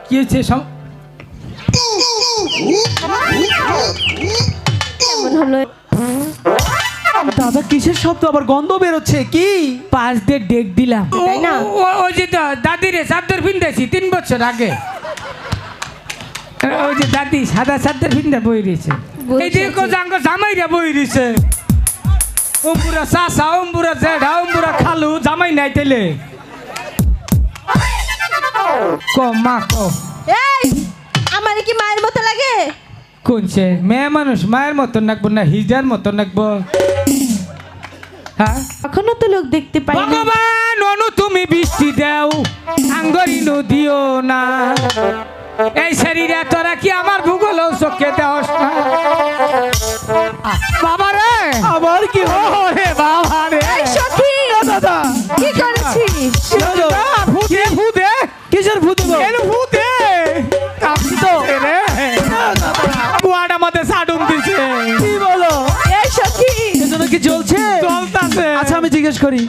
কি হয়েছে কেমন হলো? দাদা কিসের শব্দ আবার গন্ধ বেরোচ্ছে কি? পাঁচ দিয়ে ডেক দিলাম তাই না? ওই যে দাদিরে চাদর পিন্ধাইছি 3 বছর আগে। ওই যে দাদি সাদা চাদর পিন্ধা বই রয়েছে, এই যে জামাইরা বই রয়েছে। অম্বুরা চাষা, অম্বুরা জেঠা, অম্বুরা খালু, জামাই নাই তেলে ক মা ক এই আমার কি মায়ের মতো লাগে? কোনছে মেয়ে মানুষ মায়ের মতন নাকবো না হিজার মতন নাকবো? হ্যাঁ এখনো তো লোক দেখতে পাই না। ভগবান অনু তুমি বৃষ্টি দাও, আঙ্গরি নদিও না। এই শরীরে তোরা কি আমার ভূগোল চোখে দেওস না? বাবা রে, আবার কি হলো? হে বাবা রে, এই সখী দাদা কি করেছিস? ভূতে ভূতে কিসের ভূত গো? এর ভূতে কাঁপছি তো রে, কুয়াটা মধ্যে সাডুম দিছে। কি বলো? এই সখী এজন্য কি জ্বলছে? চলতাছে। আচ্ছা আমি জিজ্ঞেস করি